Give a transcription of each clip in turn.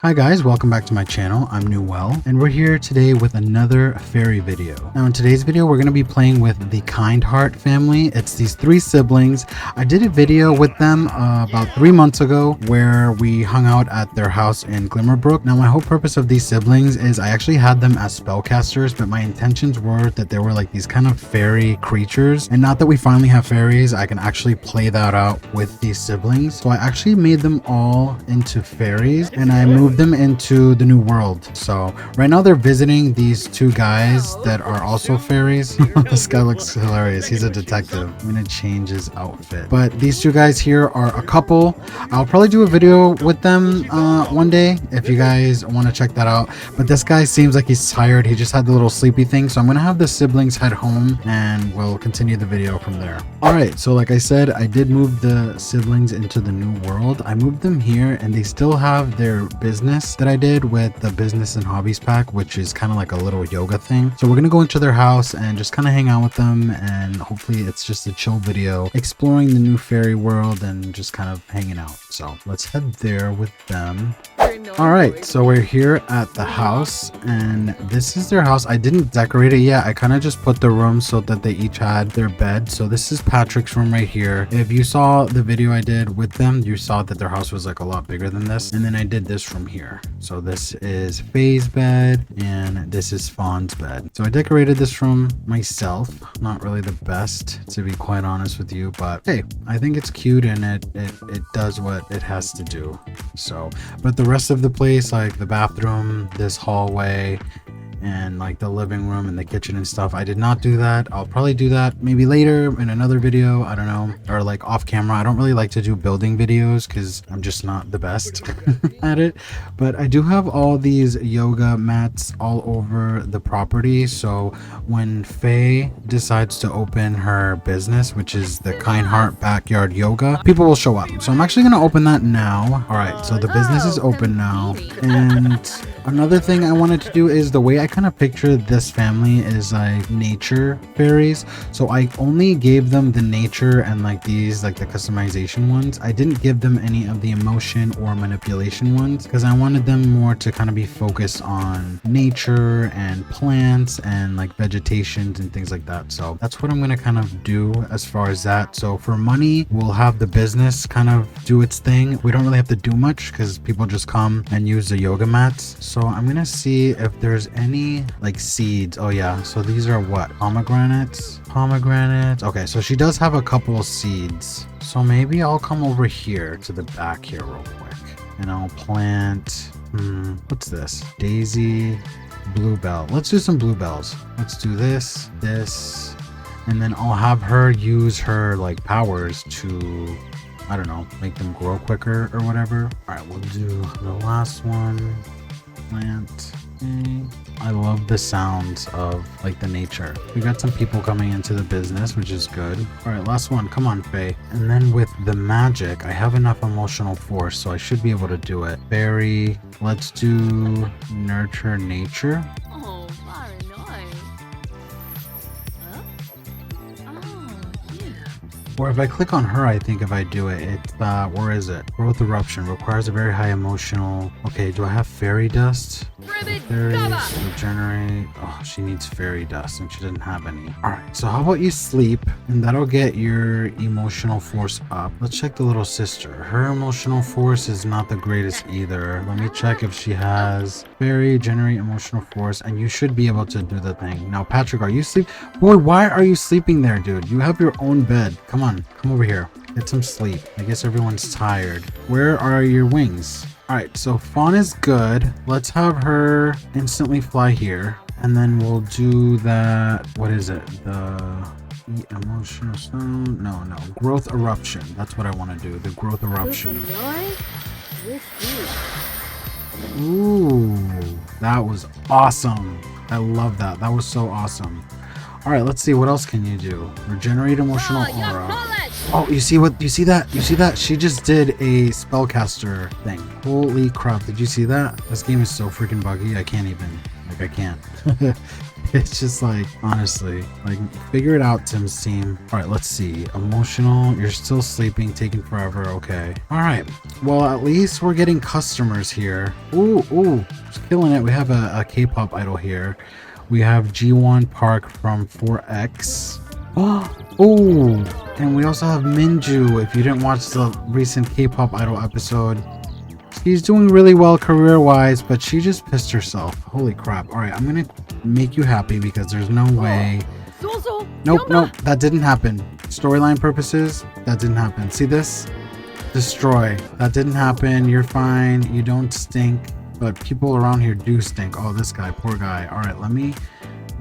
Hi guys, welcome back to my channel. I'm Newell, and we're here today with another fairy video. Now in today's video, we're going to be playing with the Kind Heart family. It's these three siblings. I did a video with them about 3 months ago where we hung out at their house in Glimmerbrook. Now my whole purpose of these siblings is I actually had them as spellcasters, but my intentions were that they were like these kind of fairy creatures. And not that we finally have fairies, I can actually play that out with these siblings. So I actually made them all into fairies, and I moved them into the new world. So right now they're visiting these two guys that are also fairies. This guy looks hilarious. He's a detective. I'm gonna change his outfit. But these two guys here are a couple. I'll probably do a video with them one day if you guys want to check that out. But this guy seems like he's tired. He just had the little sleepy thing. So I'm gonna have the siblings head home and we'll continue the video from there. All right, so like I said, I did move the siblings into the new world. I moved them here and they still have their business that I did with the business and hobbies pack, which is kind of like a little yoga thing. So we're gonna go into their house and just kind of hang out with them, and hopefully it's just a chill video exploring the new fairy world and just kind of hanging out. So let's head there with them. All right, so we're here at the house and this is their house. I didn't decorate it yet. I kind of just put the rooms so that they each had their bed. So this is Patrick's room right here. If you saw the video I did with them, you saw that their house was like a lot bigger than this. And then I did this from here. So this is Faye's bed and this is Fawn's bed. So I decorated this room myself. Not really the best, to be quite honest with you, but hey, I think it's cute and it does what it has to do. So, but the rest of the place, like the bathroom, this hallway, and like the living room and the kitchen and stuff, I did not do that. I'll probably do that maybe later in another video, I don't know, or like off camera. I don't really like to do building videos because I'm just not the best at it. But I do have all these yoga mats all over the property, so when Faye decides to open her business, which is the Kind Heart Backyard Yoga, people will show up. So I'm actually going to open that now. All right, so the business is open now. And another thing I wanted to do is the way I kind of picture this family is like nature fairies. So I only gave them the nature and like these, like the customization ones. I didn't give them any of the emotion or manipulation ones because I wanted them more to kind of be focused on nature and plants and like vegetations and things like that. So that's what I'm going to kind of do as far as that. So for money, we'll have the business kind of do its thing. We don't really have to do much because people just come and use the yoga mats. So I'm going to see if there's any like seeds. Oh yeah, so these are what, pomegranates. Okay, so she does have a couple of seeds, so maybe I'll come over here to the back here real quick and I'll plant what's this, daisy, bluebell. Let's do some bluebells. Let's do this, and then I'll have her use her like powers to, I don't know, make them grow quicker or whatever. All right, we'll do the last one. Plant. I love the sounds of like the nature. We got some people coming into the business, which is good. All right, last one. Come on, Faye. And then with the magic, I have enough emotional force, so I should be able to do it. Fairy. Let's do nurture nature. Oh, very nice. Huh? Oh, yeah. Or if I click on her, I think if I do it, it's where is it? Growth eruption requires a very high emotional. Okay, do I have fairy dust? Fairies regenerate. Oh, she needs fairy dust and she didn't have any. All right, so how about you sleep and that'll get your emotional force up. Let's check the little sister. Her emotional force is not the greatest either. Let me check if she has fairy generate emotional force, and you should be able to do the thing. Now, Patrick, are you sleep? Boy, why are you sleeping there, dude? You have your own bed. Come on, come over here. Get some sleep. I guess everyone's tired. Where are your wings? All right, so Fawn is good. Let's have her instantly fly here. And then we'll do that. What is it? The emotional stone? No. Growth eruption. That's what I want to do. The growth eruption. Ooh, that was awesome. I love that. That was so awesome. All right, let's see. What else can you do? Regenerate emotional aura. Oh, you see that? She just did a spellcaster thing. Holy crap. Did you see that? This game is so freaking buggy. I can't even. Like, I can't. It's just like, honestly, like, figure it out, Tim's team. All right, let's see. Emotional, you're still sleeping, taking forever. Okay. All right. Well, at least we're getting customers here. Ooh, just killing it. We have a K-pop idol here. We have G1 Park from 4X. Oh, and we also have Minju. If you didn't watch the recent K-pop idol episode, she's doing really well career-wise, but she just pissed herself. Holy crap. All right, I'm gonna make you happy because there's no way. Nope, that didn't happen. Storyline purposes, that didn't happen. See this? Destroy. That didn't happen. You're fine. You don't stink, but people around here do stink. Oh, this guy, poor guy. All right, let me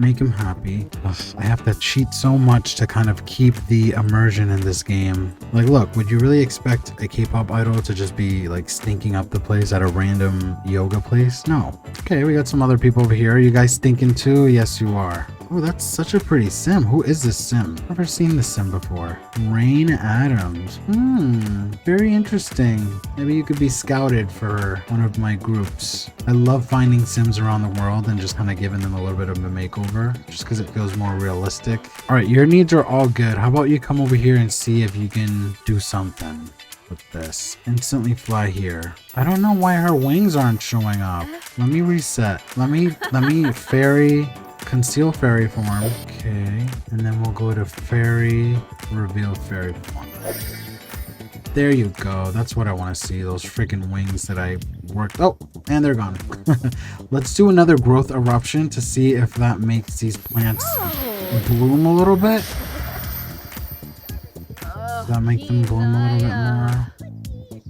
make him happy. Ugh, I have to cheat so much to kind of keep the immersion in this game. Like, look, would you really expect a K-pop idol to just be like stinking up the place at a random yoga place? No. Okay, we got some other people over here. Are you guys stinking too? Yes, you are. Oh, that's such a pretty sim. Who is this sim? Never seen this sim before. Rain Adams. Very interesting. Maybe you could be scouted for one of my groups. I love finding sims around the world and just kind of giving them a little bit of a makeover just because it feels more realistic. All right, your needs are all good. How about you come over here and see if you can do something with this. Instantly fly here. I don't know why her wings aren't showing up. Let me reset. Let me fairy. Conceal fairy form. Okay, and then we'll go to fairy, reveal fairy form. There you go. That's what I want to see. Those freaking wings that I worked. Oh, and they're gone. Let's do another growth eruption to see if that makes these plants bloom a little bit. Does that make them bloom a little bit more?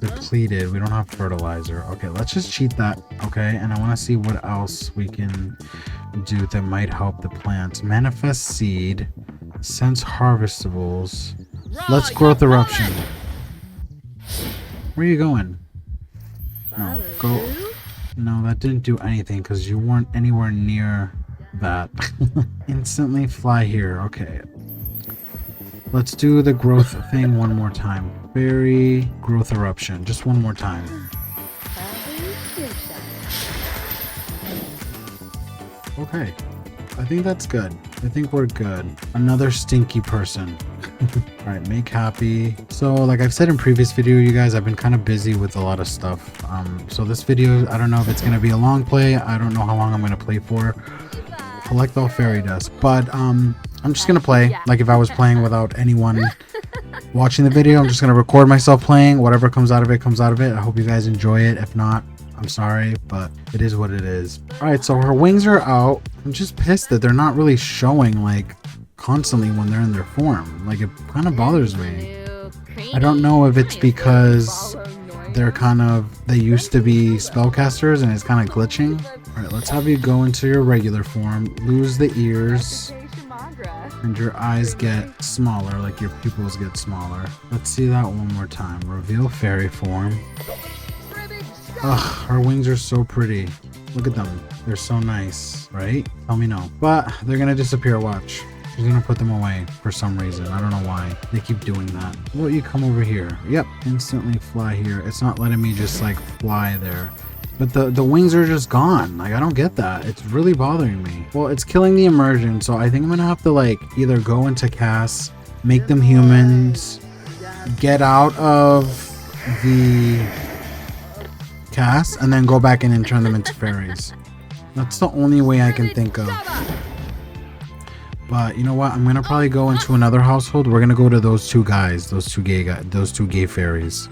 Depleted. We don't have fertilizer. Okay, let's just cheat that. Okay, and I want to see what else we can do that might help the plants. Manifest seed, sense harvestables. Let's growth eruption. Where are you going? No, go. No, that didn't do anything because you weren't anywhere near that. Instantly fly here. Okay. Let's do the growth thing one more time. Fairy growth eruption. Just one more time. Okay. I think that's good. I think we're good. Another stinky person. All right, make happy. So like I've said in previous video, you guys, I've been kind of busy with a lot of stuff. So this video, I don't know if it's going to be a long play. I don't know how long I'm going to play for. Collect all fairy dust. But I'm just going to play like if I was playing without anyone watching the video. I'm just going to record myself playing. Whatever comes out of it, comes out of it. I hope you guys enjoy it. If not, I'm sorry, but it is what it is. All right, so her wings are out. I'm just pissed that they're not really showing like constantly when they're in their form. Like it kind of bothers me. I don't know if it's because they used to be spellcasters and it's kind of glitching. All right, let's have you go into your regular form, lose the ears, and your eyes get smaller, like your pupils get smaller. Let's see that one more time. Reveal fairy form. Ugh, her wings are so pretty. Look at them. They're so nice, right? Tell me no. But they're gonna disappear, watch. She's gonna put them away for some reason. I don't know why. They keep doing that. Will you come over here? Yep, instantly fly here. It's not letting me just like fly there. But the wings are just gone. Like, I don't get that. It's really bothering me. Well, it's killing the immersion, so I think I'm gonna have to like either go into cast, make them humans, get out of the cast, and then go back in and turn them into fairies. That's the only way I can think of. But you know what? I'm gonna probably go into another household. We're gonna go to those two guys, those two gay fairies.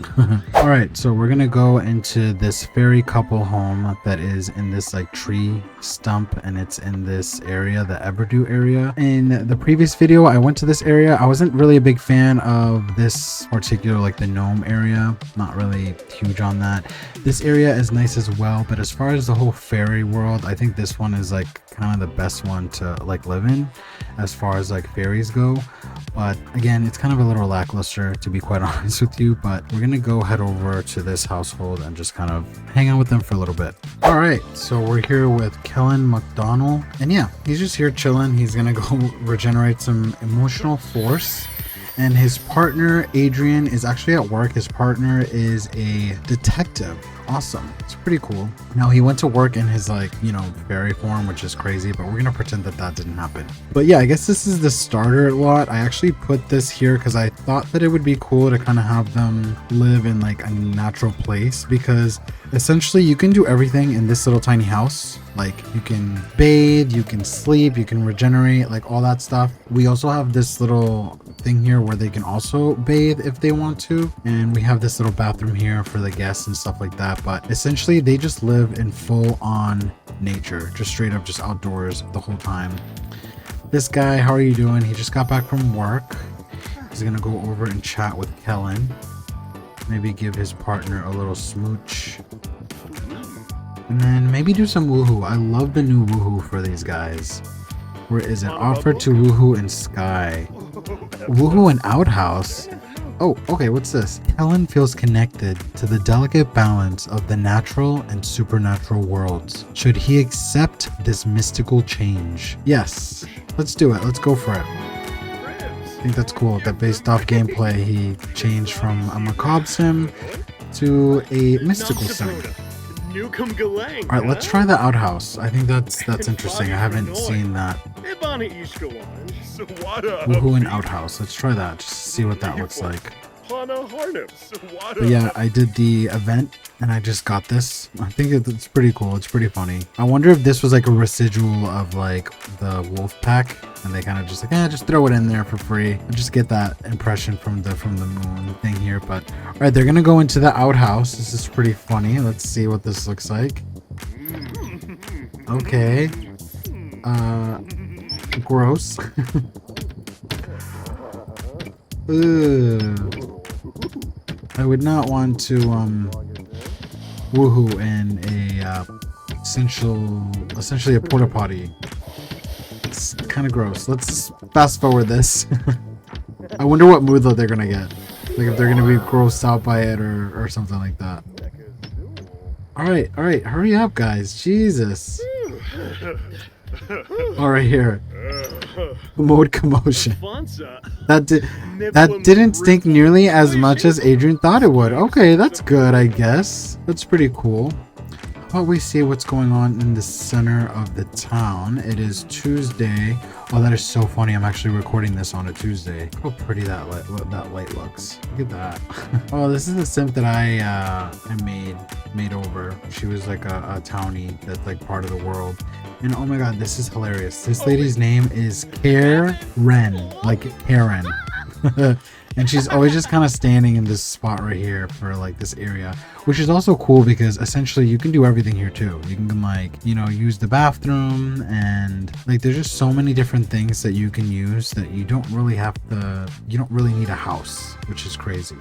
All right, so we're gonna go into this fairy couple home that is in this like tree stump, and it's in this area, the Everdew area. In the previous video, I went to this area. I wasn't really a big fan of this particular, like the gnome area. Not really huge on that. This area is nice as well, but as far as the whole fairy world, I think this one is like kind of the best one to like live in as far as like fairies go. But again, it's kind of a little lackluster, to be quite honest with you. But we're gonna go head over to this household and just kind of hang out with them for a little bit. All right, so we're here with Kellen McDonald, and yeah, he's just here chilling. He's gonna go regenerate some emotional force. And his partner Adrian is actually at work. His partner is a detective. Awesome. It's pretty cool. Now he went to work in his like, you know, fairy form, which is crazy, but we're gonna pretend that that didn't happen. But yeah, I guess this is the starter lot. I actually put this here because I thought that it would be cool to kind of have them live in like a natural place, because essentially you can do everything in this little tiny house. Like you can bathe, you can sleep, you can regenerate, like all that stuff. We also have this little thing here where they can also bathe if they want to, and we have this little bathroom here for the guests and stuff like that. But essentially they just live in full on nature, just straight up just outdoors the whole time. This guy, how are you doing? He just got back from work. He's gonna go over and chat with Kellen, maybe give his partner a little smooch, and then maybe do some woohoo. I love the new woohoo for these guys. Where is it? Offer to woohoo and sky. Woohoo and outhouse. Oh, okay, what's this? Helen feels connected to the delicate balance of the natural and supernatural worlds. Should he accept this mystical change? Yes, let's do it. Let's go for it. I think that's cool that based off gameplay, he changed from a macabre sim to a mystical sim. All right, let's try the outhouse. I think that's interesting. I haven't seen that. Woohoo and outhouse. Let's try that just to see what that looks like. But yeah, I did the event and I just got this. I think it's pretty cool. It's pretty funny. I wonder if this was like a residual of like the wolf pack, and they kind of just like, just throw it in there for free. I just get that impression from the moon thing here. But all right, they're gonna go into the outhouse. This is pretty funny. Let's see what this looks like. Okay. Gross. Ugh. I would not want to woohoo in a essentially a porta potty. It's kind of gross. Let's fast forward this. I wonder what mood they're gonna get. Like if they're gonna be grossed out by it or something like that. All right, hurry up, guys. Jesus. All right, here. Mode commotion. That didn't stink nearly as much as Adrian thought it would. Okay, that's good, I guess. That's pretty cool. How about we see what's going on in the center of the town? It is Tuesday. Oh, that is so funny. I'm actually recording this on a Tuesday. How pretty that light looks. Look at that. Oh, this is the simp that I made over. She was like a townie that's like part of the world. And oh my god, this is hilarious. This lady's name is Karen, like Karen. And she's always just kind of standing in this spot right here for like this area, which is also cool because essentially you can do everything here too. You can like, you know, use the bathroom, and like there's just so many different things that you can use that you don't really need a house, which is crazy.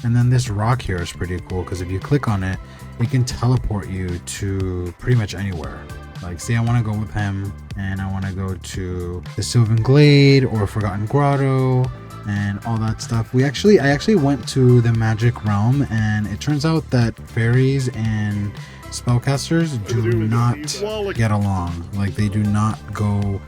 And then this rock here is pretty cool because if you click on it, it can teleport you to pretty much anywhere. Like say I want to go with him and I want to go to the Sylvan Glade or Forgotten Grotto and all that stuff. I actually went to the Magic Realm, and it turns out that fairies and spellcasters do not get along. Like they do not go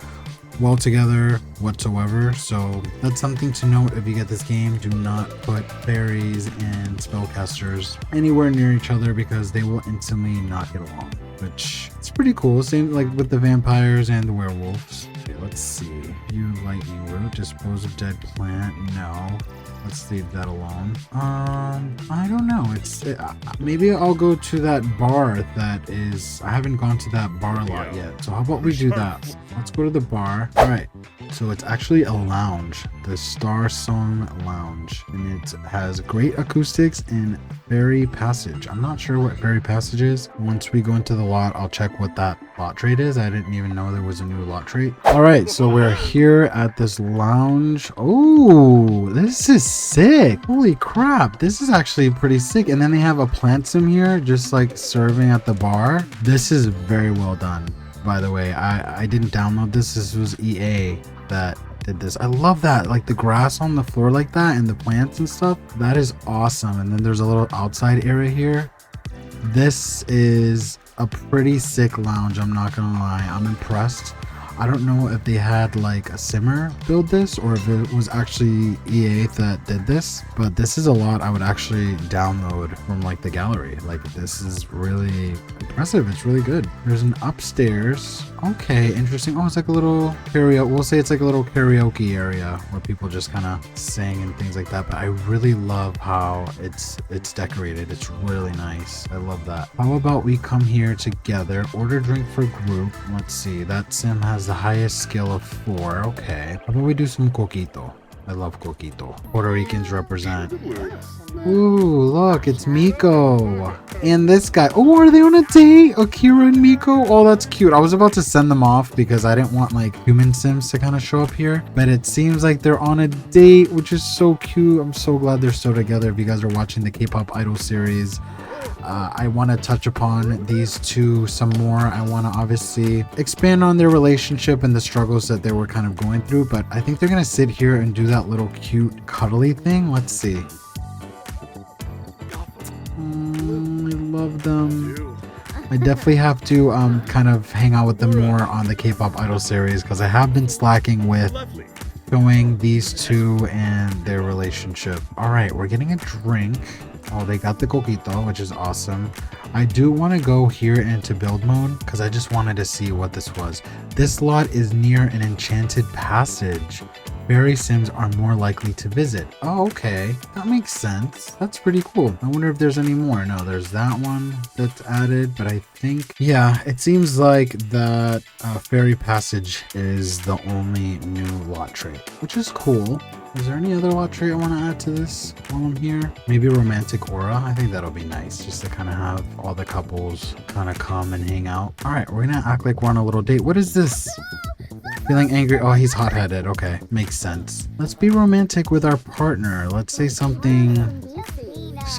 well together whatsoever. So that's something to note if you get this game. Do not put fairies and spellcasters anywhere near each other because they will instantly not get along, which it's pretty cool. Same like with the vampires and the werewolves. Okay, let's see. You lightning root, dispose of dead plant. No, let's leave that alone. I don't know. Maybe I'll go to that bar that is. I haven't gone to that bar a lot yet. So how about we do that? Let's go to the bar. All right. So it's actually a lounge, the Star Song Lounge, and it has great acoustics and Fairy Passage. I'm not sure what Fairy Passage is. Once we go into the lot, I'll check what that lot trait is. I didn't even know there was a new lot trait. All right, so we're here at this lounge. Oh, this is sick. Holy crap. This is actually pretty sick. And then they have a plant sim here, just like serving at the bar. This is very well done. By the way, I didn't download this. This was EA that did this. I love that, like the grass on the floor like that and the plants and stuff. That is awesome. And then there's a little outside area here. This is a pretty sick lounge, I'm not gonna lie. I'm impressed. I don't know if they had like a simmer build this or if it was actually EA that did this, but this is a lot I would actually download from like the gallery. Like this is really impressive. It's really good. There's an upstairs. Okay, interesting. Oh, it's like a little karaoke. We'll say it's like a little karaoke area where people just kind of sing and things like that. But I really love how it's decorated. It's really nice. I love that. How about we come here together, order drink for group. Let's see. That sim has the highest skill of 4. Okay. How about we do some coquito? I love coquito. Puerto Ricans represent. Ooh, look, it's Miko. And this guy. Oh, are they on a date? Akira and Miko? Oh, that's cute. I was about to send them off because I didn't want like human sims to kind of show up here. But it seems like they're on a date, which is so cute. I'm so glad they're still together. If you guys are watching the K-pop Idol series, I want to touch upon these two some more. I want to obviously expand on their relationship and the struggles that they were kind of going through, but I think they're going to sit here and do that little cute cuddly thing. Let's see. I love them. I definitely have to kind of hang out with them more on the K-pop Idol series because I have been slacking with showing these two and their relationship. All right, we're getting a drink. Oh, they got the coquito, which is awesome. I do want to go here into build mode because I just wanted to see what this was. This lot is near an enchanted passage. Fairy sims are more likely to visit. Oh, okay. That makes sense. That's pretty cool. I wonder if there's any more. No, there's that one that's added, but I think, yeah, it seems like that fairy passage is the only new lot trait, which is cool. Is there any other lot trait I want to add to this while I'm here? Maybe romantic aura. I think that'll be nice just to kind of have all the couples kind of come and hang out. All right, we're going to act like we're on a little date. What is this? Feeling angry. Oh, he's hot-headed. Okay, makes sense. Let's be romantic with our partner. Let's say something.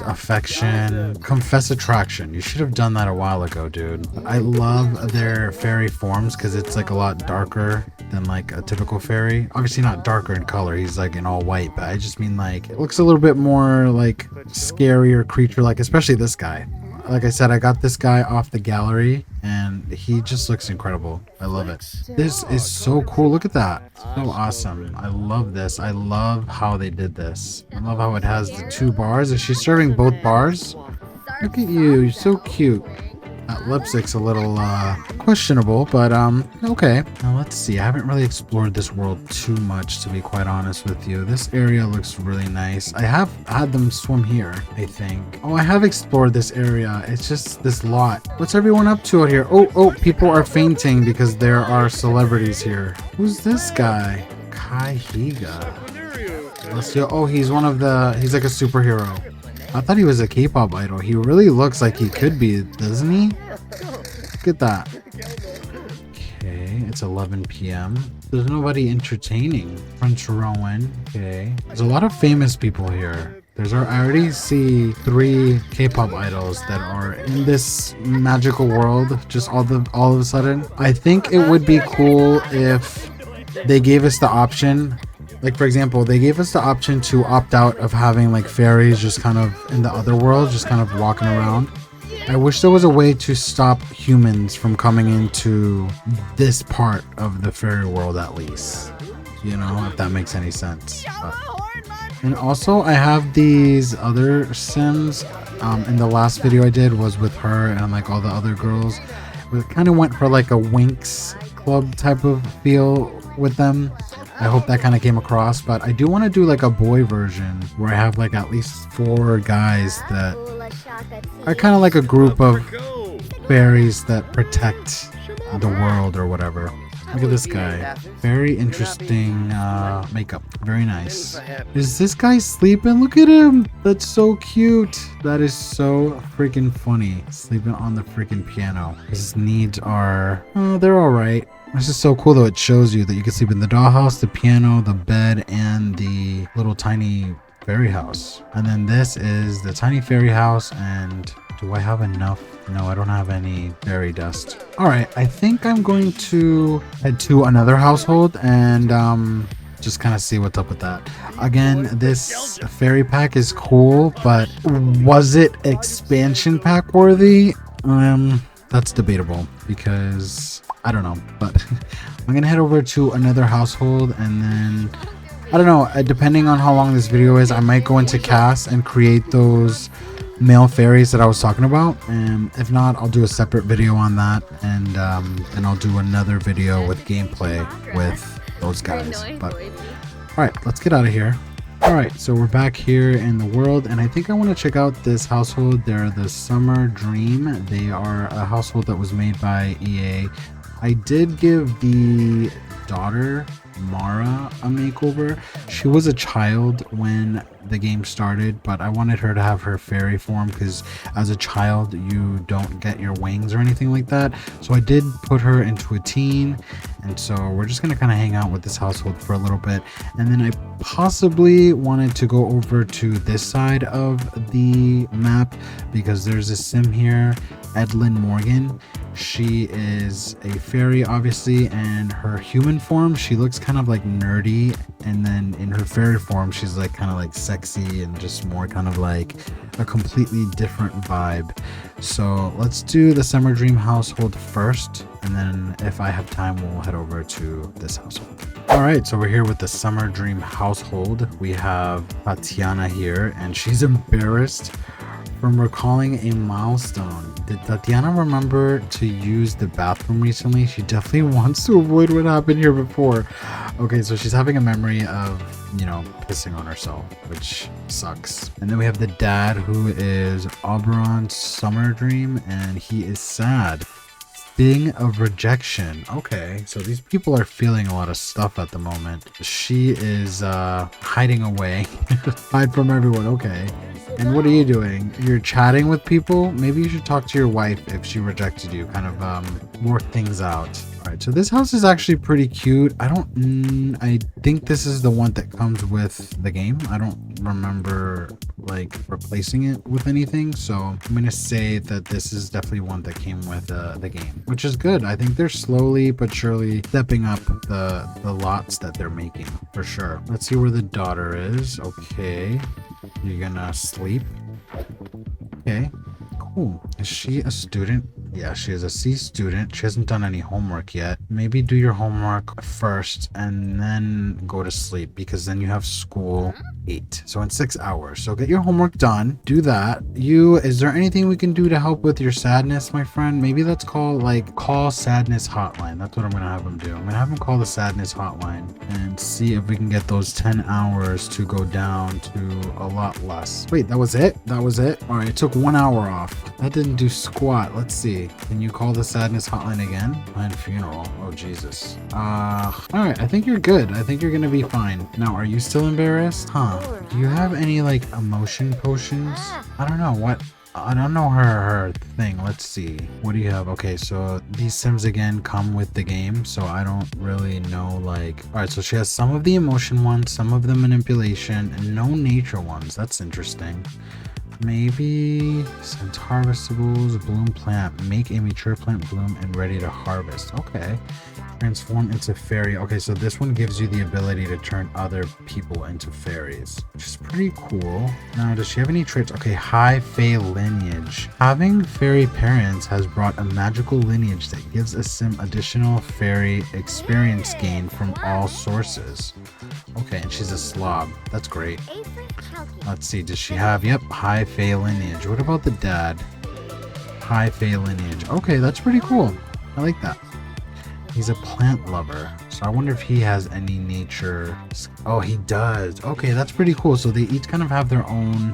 Affection. Confess attraction. You should have done that a while ago, dude. I love their fairy forms because it's like a lot darker than like a typical fairy. Obviously not darker in color. He's like in all white, but I just mean like it looks a little bit more like scarier creature like, especially this guy. Like I said, I got this guy off the gallery and he just looks incredible. I love it. This is so cool. Look at that. So awesome. I love this. I love how they did this. I love how it has the 2 bars. Is she serving both bars? Look at you. You're so cute. That lipstick's a little questionable, but okay. Now let's see. I haven't really explored this world too much, to be quite honest with you. This area looks really nice. I have had them swim here, I think. Oh, I have explored this area. It's just this lot. What's everyone up to out here? Oh, people are fainting because there are celebrities here. Who's this guy? Kai Higa. Let's see. Oh, he's one of the... He's like a superhero. I thought he was a K-pop idol. He really looks like he could be, doesn't he? Look at that. Okay, it's 11 p.m. There's nobody entertaining. French Rowan. Okay. There's a lot of famous people here. I already see 3 K-pop idols that are in this magical world just all of a sudden. I think it would be cool if they gave us the option. Like, for example, they gave us the option to opt out of having like fairies just kind of in the other world, just kind of walking around. I wish there was a way to stop humans from coming into this part of the fairy world at least. You know, if that makes any sense. And also, I have these other sims. In the last video I did was with her and like all the other girls. We kind of went for like a Winx Club type of feel with them. I hope that kind of came across, but I do want to do like a boy version where I have like at least 4 guys that are kind of like a group of fairies that protect the world or whatever. Look at this guy. Very interesting makeup. Very nice. Is this guy sleeping? Look at him. That's so cute. That is so freaking funny. Sleeping on the freaking piano. His needs are... Oh, they're all right. This is so cool though. It shows you that you can sleep in the dollhouse, the piano, the bed, and the little tiny fairy house. And then this is the tiny fairy house. And do I have enough? No, I don't have any fairy dust. All right, I think I'm going to head to another household and just kind of see what's up with that. Again, this fairy pack is cool, but was it expansion pack worthy? that's debatable because I don't know, but I'm gonna head over to another household, and then I don't know, depending on how long this video is, I might go into cast and create those male fairies that I was talking about, and if not, I'll do a separate video on that, and then I'll do another video with gameplay with those guys. But all right, let's get out of here. All right, so we're back here in the world, and I think I want to check out this household. They're the Summer Dream. They are a household that was made by EA. I did give the daughter Mara a makeover. She was a child when the game started, but I wanted her to have her fairy form because as a child you don't get your wings or anything like that. So I did put her into a teen, and so we're just gonna kind of hang out with this household for a little bit, and then I possibly wanted to go over to this side of the map because there's a sim here, Edlyn Morgan. She is a fairy, obviously, and her human form, she looks kind of like nerdy, and then in her fairy form, she's like kind of like sexy and just more kind of like a completely different vibe. So let's do the Summer Dream household first, and then if I have time, we'll head over to this household. All right, so we're here with the Summer Dream household. We have Tatiana here, and she's embarrassed from recalling a milestone. Did Tatiana remember to use the bathroom recently? She definitely wants to avoid what happened here before. Okay, so she's having a memory of, you know, pissing on herself, which sucks. And then we have the dad, who is Oberon's Summer Dream, and he is sad. Thing of rejection. Okay, so these people are feeling a lot of stuff at the moment. She is hiding away. Hide from everyone. Okay. And what are you doing? You're chatting with people? Maybe you should talk to your wife if she rejected you. Kind of work things out. All right, so this house is actually pretty cute. I think this is the one that comes with the game. I don't remember like replacing it with anything, so I'm gonna say that this is definitely one that came with the game, which is good. I think they're slowly but surely stepping up the lots that they're making for sure. Let's see where the daughter is. Okay, you're gonna sleep. Okay, cool. Is she a student? Yeah, she is a C student. She hasn't done any homework yet. Maybe do your homework first and then go to sleep, because then you have school 8. So in 6 hours. So get your homework done. Do that. Is there anything we can do to help with your sadness, my friend? Maybe let's call sadness hotline. That's what I'm gonna have him do. I'm gonna have him call the sadness hotline and see if we can get those 10 hours to go down to a lot less. Wait, that was it? That was it? All right, it took 1 hour off. That didn't do squat. Let's see. Can you call the sadness hotline again? Planned funeral. Oh, Jesus. All right, I think you're good. I think you're gonna be fine. Now, are you still embarrassed? Huh? Do you have any like emotion potions? I don't know what. I don't know her thing. Let's see. What do you have? Okay, so these sims again come with the game, so I don't really know like. All right, so she has some of the emotion ones, some of the manipulation, and no nature ones. That's interesting. Maybe scent harvestables, bloom plant, make a mature plant bloom and ready to harvest. Okay. Transform into fairy. Okay, so this one gives you the ability to turn other people into fairies, which is pretty cool. Now, does she have any traits? Okay, high fae lineage. Having fairy parents has brought a magical lineage that gives a sim additional fairy experience gain from all sources. Okay, and she's a slob. That's great. Let's see, does she have, yep, high fae lineage. What about the dad? High fae lineage. Okay, that's pretty cool. I like that. He's a plant lover, so I wonder if he has any nature. Oh, he does. Okay, that's pretty cool. So they each kind of have their own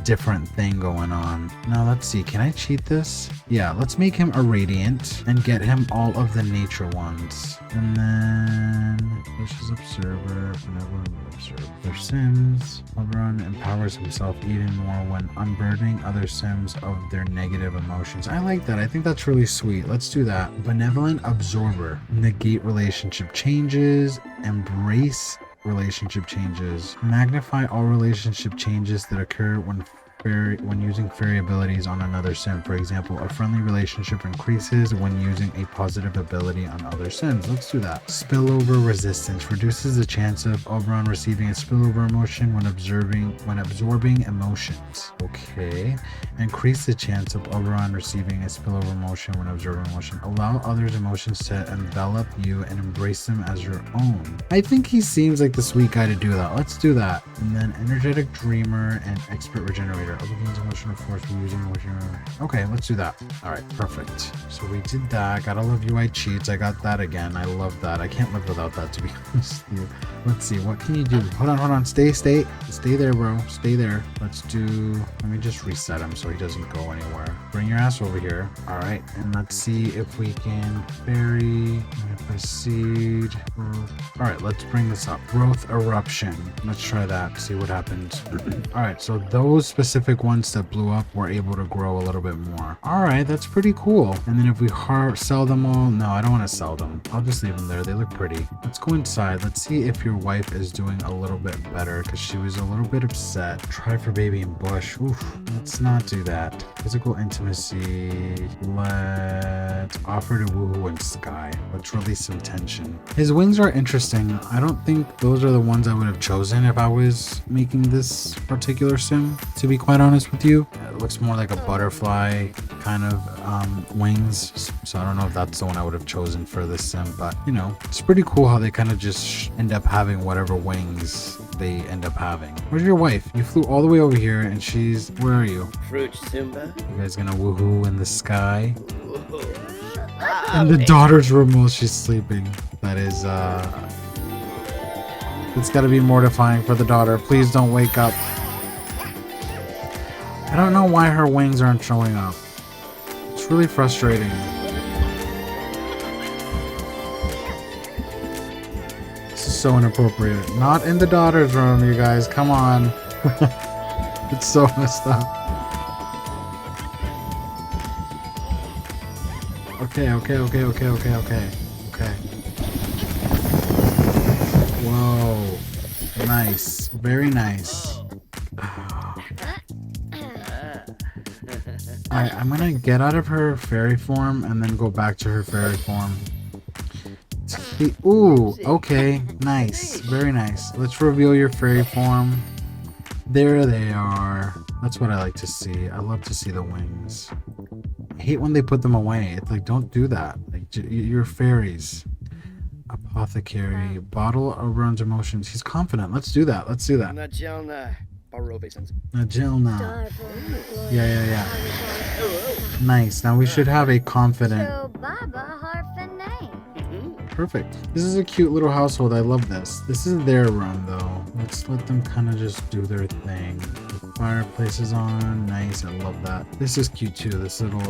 different thing going on. Now let's see, can I cheat this? Yeah, let's make him a radiant and get him all of the nature ones. And then vicious observer, benevolent observer. Their sims. Oberon empowers himself even more when unburdening other sims of their negative emotions. I like that. I think that's really sweet. Let's do that. Benevolent absorber. Negate relationship changes. Embrace relationship changes. Magnify all relationship changes that occur when when using fairy abilities on another sim. For example, a friendly relationship increases when using a positive ability on other sims. Let's do that. Spillover resistance reduces the chance of Oberon receiving a spillover emotion when absorbing emotions. Okay. Increase the chance of Oberon receiving a spillover emotion when absorbing emotion. Allow others' emotions to envelop you and embrace them as your own. I think he seems like the sweet guy to do that. Let's do that. And then energetic dreamer and expert regenerator. Overgains emotional force when using emotion. Okay, let's do that. All right, perfect. So we did that. Gotta love UI cheats. I got that again. I love that. I can't live without that, to be honest with you. Let's see. What can you do? Hold on. Stay there, bro. Stay there. Let's do. Let me just reset him so he doesn't go anywhere. Bring your ass over here. All right, and let's see if we can fairy. Proceed. All right, let's bring this up. Growth eruption. Let's try that. See what happens. All right, so those specific ones that blew up were able to grow a little bit more. All right, that's pretty cool. And then if we sell them all, no, I don't want to sell them. I'll just leave them there. They look pretty. Let's go inside. Let's see if your wife is doing a little bit better because she was a little bit upset. Try for baby and bush. Oof, let's not do that. Physical intimacy. Let's offer to woohoo and sky. Let's release some tension. His wings are interesting. I don't think those are the ones I would have chosen if I was making this particular sim, to be quite honest with you. It looks more like a butterfly kind of wings, so I don't know if that's the one I would have chosen for this sim, but you know, it's pretty cool how they kind of just end up having whatever wings they end up having. Where's your wife? You flew all the way over here and she's, where are you? Fruit Simba. You guys gonna woohoo in the sky? In the daughter's room while she's sleeping. That is it's gotta be mortifying for the daughter. Please don't wake up. I don't know why her wings aren't showing up. It's really frustrating. This is so inappropriate. Not in the daughter's room, you guys. Come on. It's so messed up. Okay. Whoa. Nice. Very nice. Alright, I'm gonna get out of her fairy form and then go back to her fairy form. Ooh, okay. Nice. Very nice. Let's reveal your fairy form. There they are. That's what I like to see. I love to see the wings. I hate when they put them away. It's like, don't do that. Like, you're fairies. Apothecary. Bottle Oberon's emotions. He's confident. Let's do that. Najelna. Yeah. Nice. Now we should have a confident. Perfect. This is a cute little household. I love this. This is their room though. Let's let them kind of just do their thing. The fireplace is on. Nice. I love that. This is cute too. This little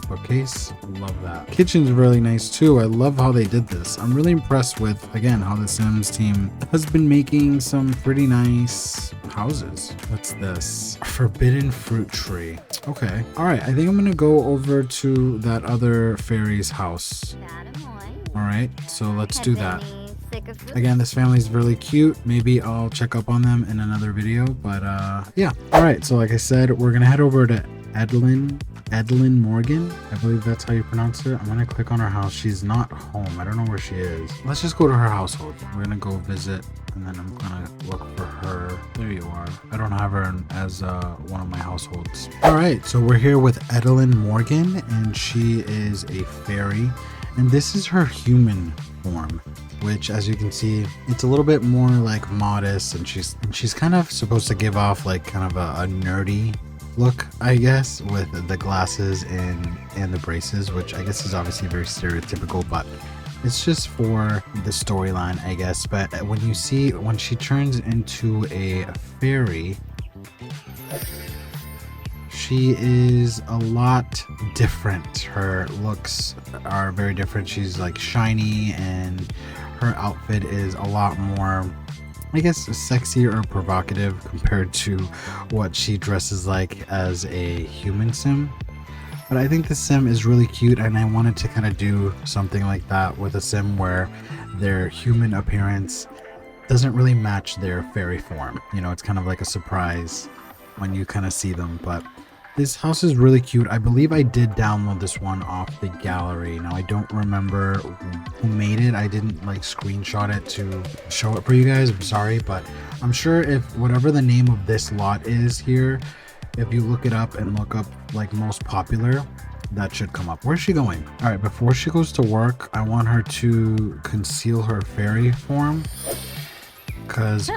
bookcase. Love that. Kitchen's really nice too. I love how they did this. I'm really impressed with, again, how the Sims team has been making some pretty nice houses. What's this? Forbidden fruit tree. Okay. All right. I think I'm gonna go over to that other fairy's house. All right, so let's do that. Again, this family is really cute. Maybe I'll check up on them in another video, but yeah. All right, so like I said, we're gonna head over to Edelyn Morgan. I believe that's how you pronounce it. I'm gonna click on her house. She's not home. I don't know where she is. Let's just go to her household. We're gonna go visit, and then I'm gonna look for her. There you are. I don't have her as one of my households. All right, so we're here with Edelyn Morgan, and she is a fairy. And this is her human form, which, as you can see, it's a little bit more like modest, and she's kind of supposed to give off like kind of a nerdy look, I guess, with the glasses and the braces, which I guess is obviously very stereotypical, but it's just for the storyline, I guess. But when she turns into a fairy, she is a lot different. Her looks are very different. She's like shiny, and her outfit is a lot more, I guess, sexy or provocative compared to what she dresses like as a human sim. But I think the sim is really cute, and I wanted to kind of do something like that with a sim where their human appearance doesn't really match their fairy form. You know, it's kind of like a surprise when you kind of see them. But this house is really cute. I believe I did download this one off the gallery. Now I don't remember who made it. I didn't like screenshot it to show it for you guys. I'm sorry, but I'm sure if whatever the name of this lot is here, if you look it up and look up like most popular, that should come up. Where's she going? All right, before she goes to work, I want her to conceal her fairy form, because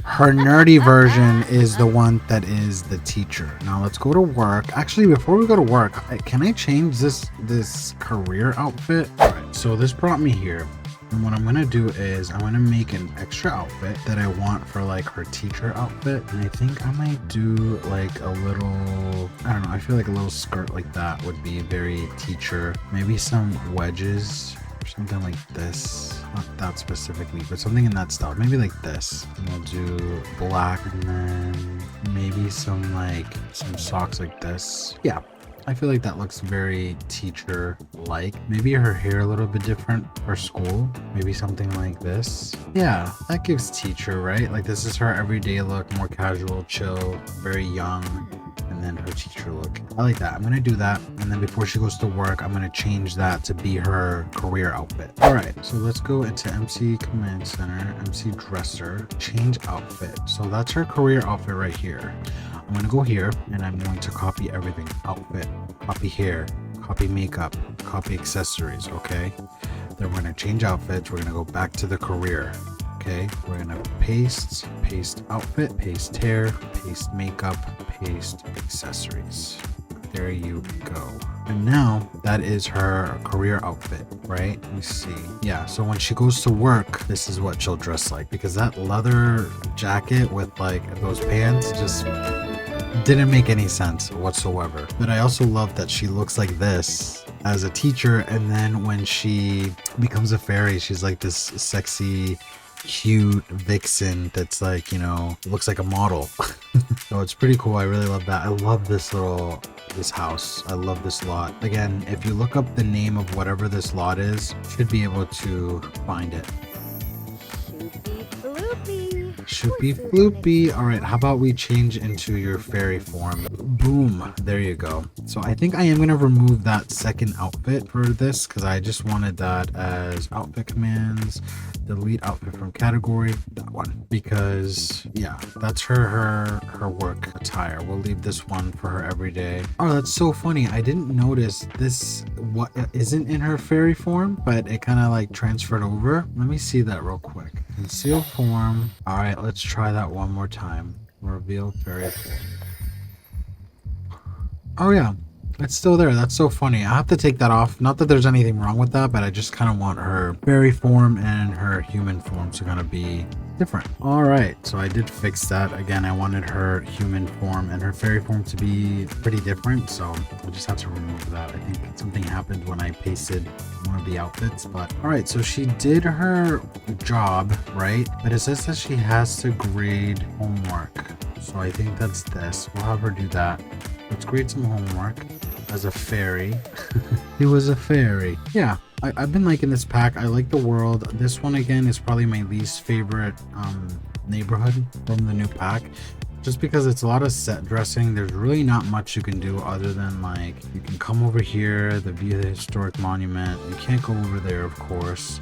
her nerdy version is the one that is the teacher. Now let's go to work. Actually, before we go to work, can I change this career outfit? All right, so this brought me here. And what I'm gonna do is I'm gonna make an extra outfit that I want for like her teacher outfit. And I think I might do like a little, I don't know, I feel like a little skirt like that would be very teacher. Maybe some wedges or something like this. Not that specifically, but something in that style. Maybe like this. And we'll do black and then maybe some socks like this. Yeah. I feel like that looks very teacher-like. Maybe her hair a little bit different for school. Maybe something like this. Yeah, that gives teacher, right? Like this is her everyday look, more casual, chill, very young. And then her teacher look. I like that. I'm gonna do that. And then before she goes to work, I'm gonna change that to be her career outfit. All right, so let's go into MC Command Center, MC Dresser, change outfit. So that's her career outfit right here. I'm gonna go here and I'm going to copy everything. Outfit, copy hair, copy makeup, copy accessories, okay? Then we're gonna change outfits. We're gonna go back to the career, okay? We're gonna paste outfit, paste hair, paste makeup, paste accessories. There you go. And now that is her career outfit, right? Let me see. Yeah, so when she goes to work, this is what she'll dress like, because that leather jacket with like those pants just didn't make any sense whatsoever. But I also love that she looks like this as a teacher, and then when she becomes a fairy, she's like this sexy, cute vixen that's like, you know, looks like a model. So it's pretty cool. I really love that. I love this house. I love this lot. Again, if you look up the name of whatever this lot is, you should be able to find it. Shoopy floopy. All right, how about we change into your fairy form? Boom, there you go. So I think I am going to remove that second outfit for this, because I just wanted that as outfit commands, delete outfit from category, that one, because yeah, that's her work attire. We'll leave this one for her everyday. Oh, that's so funny. I didn't notice this, what isn't in her fairy form, but it kind of like transferred over. Let me see that real quick. Conceal form. All right, let's try that one more time. Reveal fairy form. Oh yeah, it's still there. That's so funny. I have to take that off. Not that there's anything wrong with that, but I just kind of want her fairy form and her human form to kind of be different. All right, so I did fix that. Again, I wanted her human form and her fairy form to be pretty different, so I just have to remove that. I think something happened when I pasted one of the outfits. But all right, so she did her job, right? But it says that she has to grade homework, so I think that's this. We'll have her do that. Let's grade some homework as a fairy. He was a fairy. Yeah, I've been liking this pack. I like the world. This one again is probably my least favorite neighborhood from the new pack, just because it's a lot of set dressing. There's really not much you can do other than like, you can come over here, the view of the historic monument. You can't go over there, of course.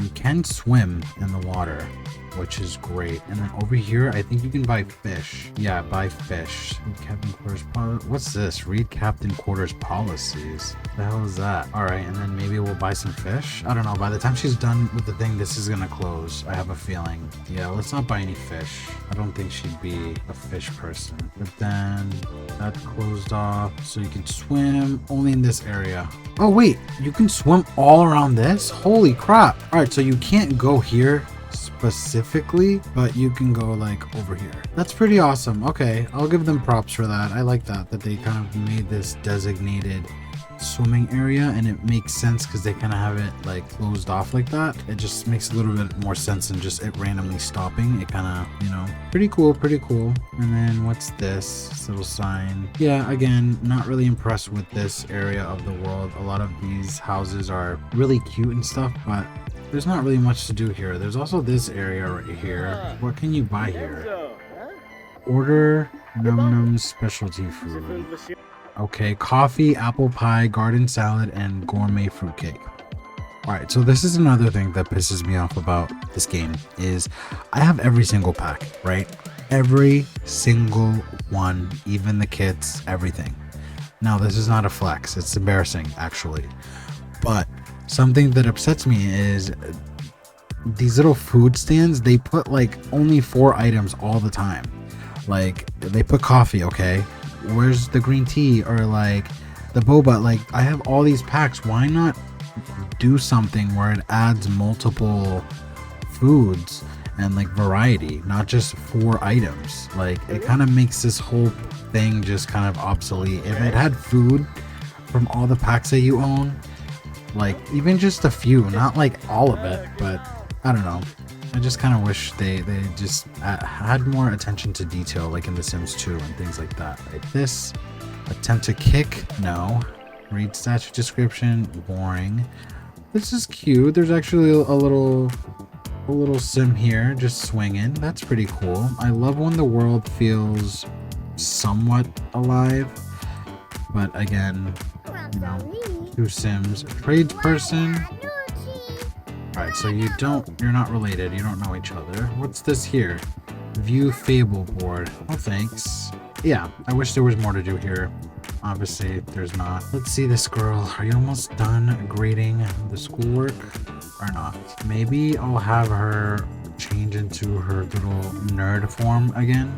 You can swim in the water, which is great. And then over here, I think you can buy fish. Yeah, buy fish. Read Captain Quarters What's this? Read Captain Quarters policies. What the hell is that? All right, and then maybe we'll buy some fish. I don't know. By the time she's done with the thing, this is gonna close. I have a feeling. Yeah, let's not buy any fish. I don't think she'd be a fish person. But then that closed off, so you can swim only in this area. Oh wait, you can swim all around this? Holy crap. All right, so you can't go here specifically, but you can go like over here. That's pretty awesome. Okay, I'll give them props for that. I like that they kind of made this designated swimming area, and it makes sense because they kind of have it like closed off like that. It just makes a little bit more sense than just it randomly stopping. It kind of, you know, pretty cool. And then what's this little sign? Yeah, again, not really impressed with this area of the world. A lot of these houses are really cute and stuff, but there's not really much to do here. There's also this area right here. What can you buy here? Order Num Num specialty food. Okay, coffee, apple pie, garden salad, and gourmet fruitcake. Alright, so this is another thing that pisses me off about this game is I have every single pack, right? Every single one, even the kits, everything. Now, this is not a flex. It's embarrassing, actually. But something that upsets me is these little food stands, they put like only 4 items all the time. Like, they put coffee, okay? Where's the green tea? Or like the boba? Like, I have all these packs. Why not do something where it adds multiple foods and like variety, not just 4 items? Like, it kind of makes this whole thing just kind of obsolete. If it had food from all the packs that you own, like even just a few, not like all of it, but I don't know. I just kind of wish they just had more attention to detail, like in The Sims 2 and things like that. Like this, attempt to kick, no. Read statue description, boring. This is cute. There's actually a little sim here, just swinging. That's pretty cool. I love when the world feels somewhat alive, but again, you know, 2 sims, tradesperson. Alright, so you're not related, you don't know each other. What's this here? View Fable board. Oh, thanks. Yeah, I wish there was more to do here. Obviously, there's not. Let's see this girl. Are you almost done grading the schoolwork or not? Maybe I'll have her change into her little nerd form again.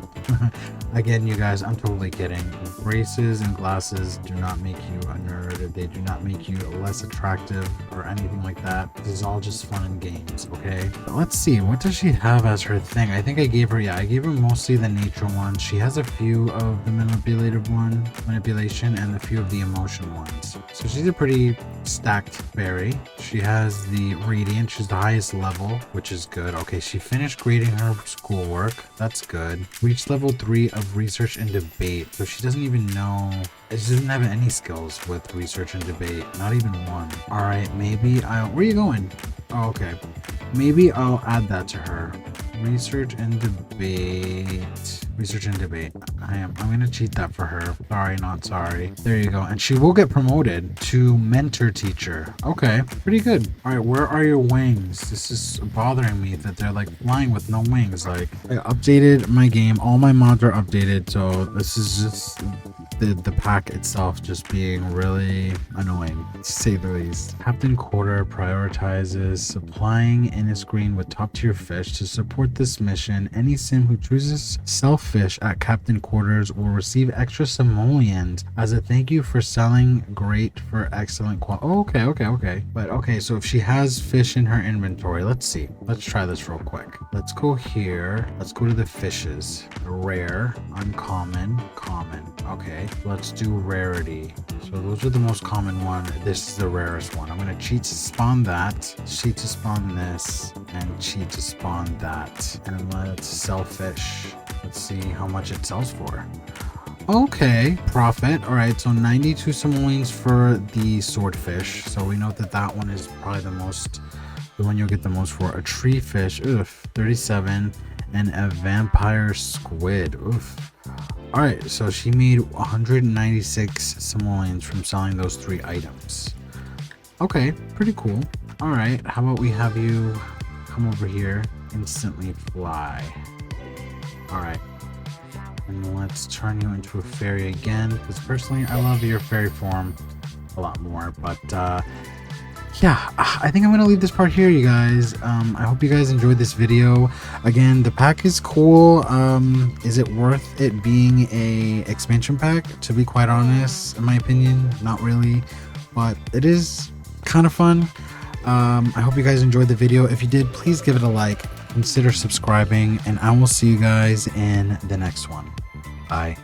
Again, you guys, I'm totally kidding. Braces and glasses do not make you a nerd. They do not make you less attractive or anything like that. This is all just fun and games, okay? But let's see, what does she have as her thing? I think I gave her mostly the nature ones. She has a few of the manipulation, and a few of the emotion ones. So she's a pretty stacked fairy. She has the radiant. She's the highest level, which is good. Okay, she finished grading her schoolwork. That's good. Reached level 3 of research and debate. So she doesn't even know. She doesn't have any skills with research and debate. Not even one. All right, maybe I'll... Where are you going? Oh, okay. Maybe I'll add that to her. Research and debate. Research and debate. I'm gonna cheat that for her. Sorry, not sorry. There you go. And she will get promoted to mentor teacher. Okay, pretty good. All right, where are your wings? This is bothering me that they're like flying with no wings. Like, I updated my game. All my mods are updated. So this is just the pack itself just being really annoying, to say the least. Captain Quarter prioritizes supplying in a screen with top tier fish. To support this mission, any sim who chooses sell fish at Captain Quarters will receive extra simoleons as a thank you for selling. Great for excellent quality. Oh, okay. But okay, so if she has fish in her inventory, let's see. Let's try this real quick. Let's go here. Let's go to the fishes. Rare, uncommon, common. Okay, let's do rarity. So those are the most common one. This is the rarest one. I'm gonna cheat to spawn that, cheat to spawn this, and cheat to spawn that. And let's sell fish. Let's see how much it sells for. Okay, profit. All right, so 92 simoleons for the swordfish. So we know that that one is probably the one you'll get the most for. A tree fish, oof, 37, and a vampire squid, oof. All right, so she made 196 simoleons from selling those 3 items. Okay, pretty cool. All right, how about we have you come over here, instantly fly. All right, and let's turn you into a fairy again, because personally I love your fairy form a lot more. But yeah, I think I'm gonna leave this part here, you guys. I hope you guys enjoyed this video. Again, the pack is cool. Is it worth it being a expansion pack? To be quite honest, in my opinion, not really, but it is kind of fun. I hope you guys enjoyed the video. If you did, please give it a like, consider subscribing, and I will see you guys in the next one. Bye.